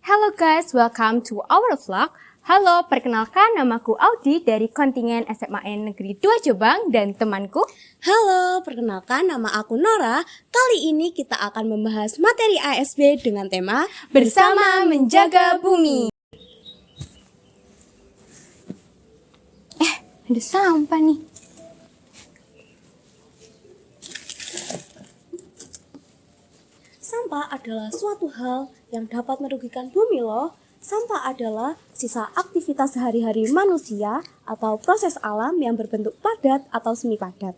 Hello guys, welcome to our vlog. Halo, perkenalkan namaku Audi dari kontingen SMAN Negeri 2 Jombang dan temanku. Halo, perkenalkan nama aku Nora. Kali ini kita akan membahas materi ASB dengan tema Bersama Menjaga Bumi. Ada sampah nih. Sampah adalah suatu hal yang dapat merugikan bumi loh. Sampah adalah sisa aktivitas sehari-hari manusia atau proses alam yang berbentuk padat atau semi padat.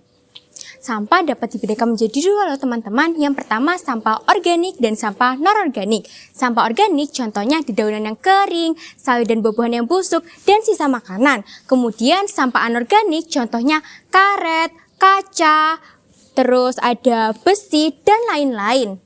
Sampah dapat dibedakan menjadi dua loh teman-teman. Yang pertama sampah organik dan sampah non-organik. Sampah organik contohnya dedaunan yang kering, sayur dan buah-buahan yang busuk, dan sisa makanan. Kemudian sampah anorganik contohnya karet, kaca, terus ada besi, dan lain-lain.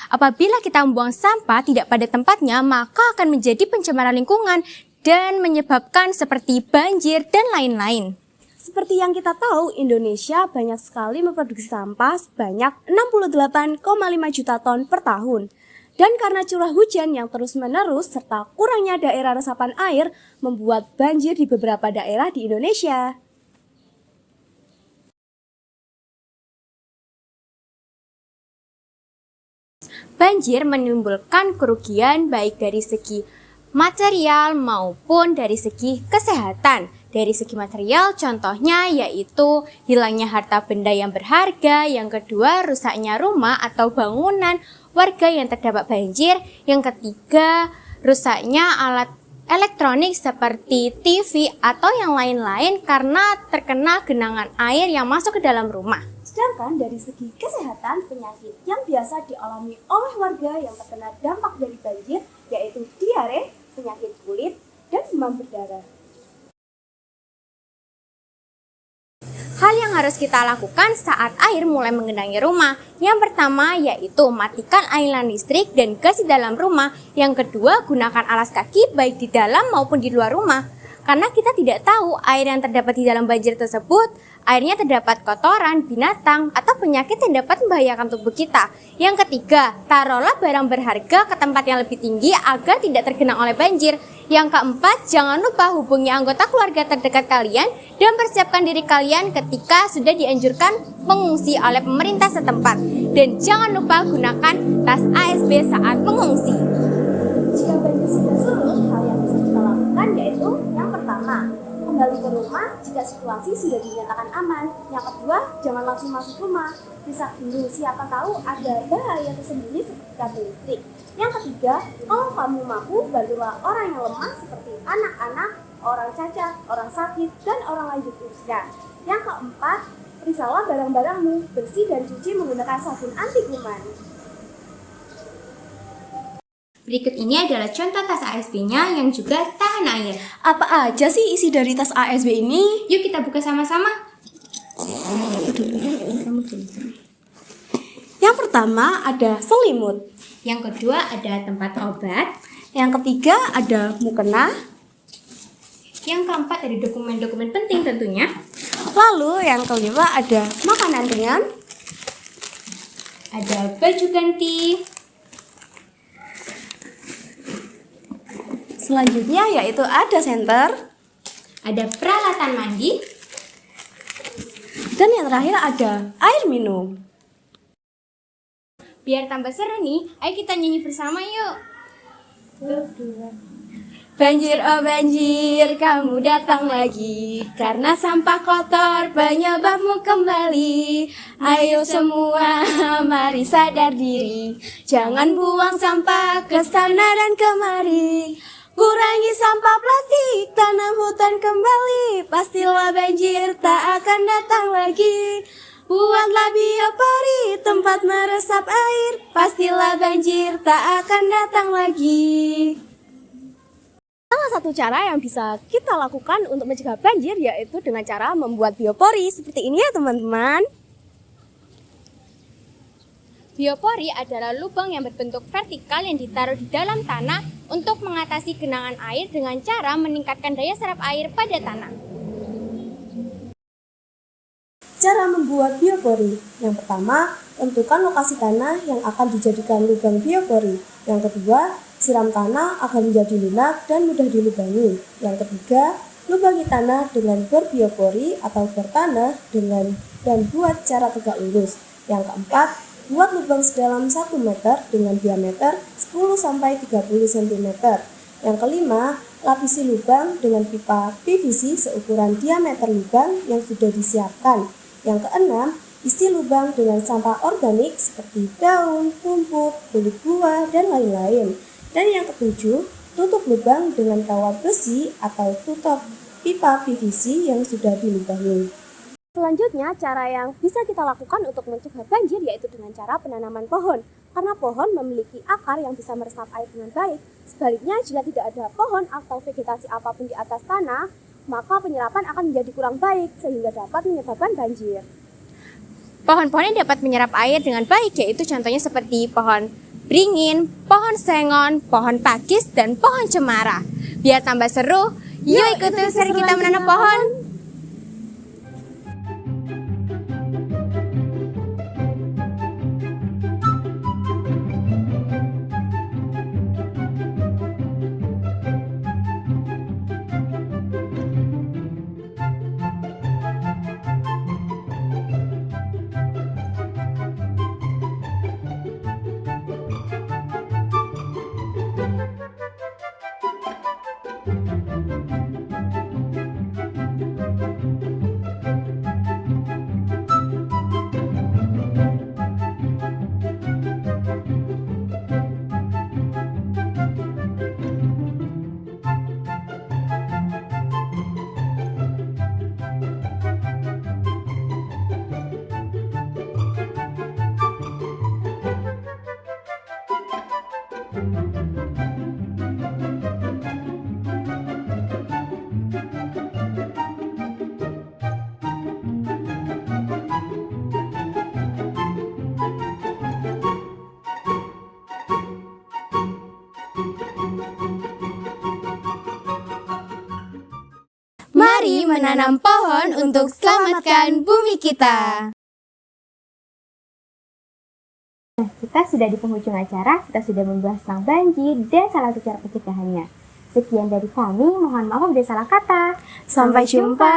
Apabila kita membuang sampah tidak pada tempatnya, maka akan menjadi pencemaran lingkungan dan menyebabkan seperti banjir dan lain-lain. Seperti yang kita tahu, Indonesia banyak sekali memproduksi sampah sebanyak 68,5 juta ton per tahun. Dan karena curah hujan yang terus-menerus serta kurangnya daerah resapan air membuat banjir di beberapa daerah di Indonesia. Banjir menimbulkan kerugian baik dari segi material maupun dari segi kesehatan. Dari segi material contohnya yaitu hilangnya harta benda yang berharga, yang kedua rusaknya rumah atau bangunan warga yang terdampak banjir, yang ketiga rusaknya alat elektronik seperti TV atau yang lain-lain karena terkena genangan air yang masuk ke dalam rumah. Sedangkan dari segi kesehatan, penyakit yang biasa dialami oleh warga yang terkena dampak dari banjir yaitu diare, penyakit kulit, dan demam berdarah. Hal yang harus kita lakukan saat air mulai menggenangi rumah. Yang pertama yaitu matikan aliran listrik dan gas di dalam rumah. Yang kedua, gunakan alas kaki baik di dalam maupun di luar rumah. Karena kita tidak tahu air yang terdapat di dalam banjir tersebut, airnya terdapat kotoran, binatang, atau penyakit yang dapat membahayakan tubuh kita. Yang ketiga, taruhlah barang berharga ke tempat yang lebih tinggi agar tidak tergenang oleh banjir. Yang keempat, jangan lupa hubungi anggota keluarga terdekat kalian dan persiapkan diri kalian ketika sudah dianjurkan mengungsi oleh pemerintah setempat. Dan jangan lupa gunakan tas ASB saat mengungsi. Jika banjir sudah surut, hal yang bisa kita lakukan yaitu yang pertama, kembali ke rumah jika situasi sudah dinyatakan aman. Yang kedua, jangan langsung masuk rumah. Bisa dulu, siapa tahu ada bahaya tersembunyi seperti kabel listrik. Yang ketiga, kalau kamu mampu, bantulah orang yang lemah seperti anak-anak, orang cacat, orang sakit, dan orang lanjut usia. Yang keempat, periksalah barang-barangmu, bersih dan cuci menggunakan sabun anti kuman. Berikut ini adalah contoh tas ASB-nya yang juga tahan air. Apa aja sih isi dari tas ASB ini? Yuk kita buka sama-sama. Yang pertama ada selimut. Yang kedua ada tempat obat. Yang ketiga ada mukena. Yang keempat ada dokumen-dokumen penting tentunya. Lalu yang kelima ada makanan ringan. Ada baju ganti. Selanjutnya yaitu ada senter. Ada peralatan mandi. Dan yang terakhir ada air minum. Biar tambah seru nih, ayo kita nyanyi bersama yuk. Banjir oh banjir, kamu datang lagi. Karena sampah kotor penyebabmu kembali. Ayo semua, mari sadar diri. Jangan buang sampah ke sana dan kemari. Kurangi sampah plastik, tanam hutan kembali. Pastilah banjir tak akan datang lagi. Buatlah biopori, tempat meresap air. Pastilah banjir tak akan datang lagi. Salah satu cara yang bisa kita lakukan untuk mencegah banjir yaitu dengan cara membuat biopori seperti ini ya teman-teman. Biopori adalah lubang yang berbentuk vertikal yang ditaruh di dalam tanah untuk mengatasi genangan air dengan cara meningkatkan daya serap air pada tanah. Cara membuat biopori. Yang pertama, tentukan lokasi tanah yang akan dijadikan lubang biopori. Yang kedua, Siram tanah agar menjadi lunak dan mudah dilubangi. Yang ketiga, lubangi tanah dengan berbiopori atau bertanah dan buat cara tegak lurus. Yang keempat, buat lubang sedalam 1 meter dengan diameter 10-30 cm. Yang kelima, lapisi lubang dengan pipa PVC seukuran diameter lubang yang sudah disiapkan. Yang keenam, isi lubang dengan sampah organik seperti daun, rumput, kulit buah, dan lain-lain. Dan yang ketujuh, tutup lubang dengan kawat besi atau tutup pipa PVC yang sudah dilubangi. Selanjutnya, cara yang bisa kita lakukan untuk mencegah banjir yaitu dengan cara penanaman pohon. Karena pohon memiliki akar yang bisa meresap air dengan baik. Sebaliknya, jika tidak ada pohon atau vegetasi apapun di atas tanah, maka penyerapan akan menjadi kurang baik sehingga dapat menyebabkan banjir. Pohon-pohon yang dapat menyerap air dengan baik yaitu contohnya seperti pohon beringin, pohon sengon, pohon pakis, dan pohon cemara. Biar tambah seru, yuk ikuti seri kita menanam pohon. Mari menanam pohon untuk selamatkan bumi kita. Kita sudah di penghujung acara, kita sudah membahas tentang banjir dan salah satu cara pencegahannya. Sekian dari kami, mohon maaf bila salah kata. Sampai jumpa.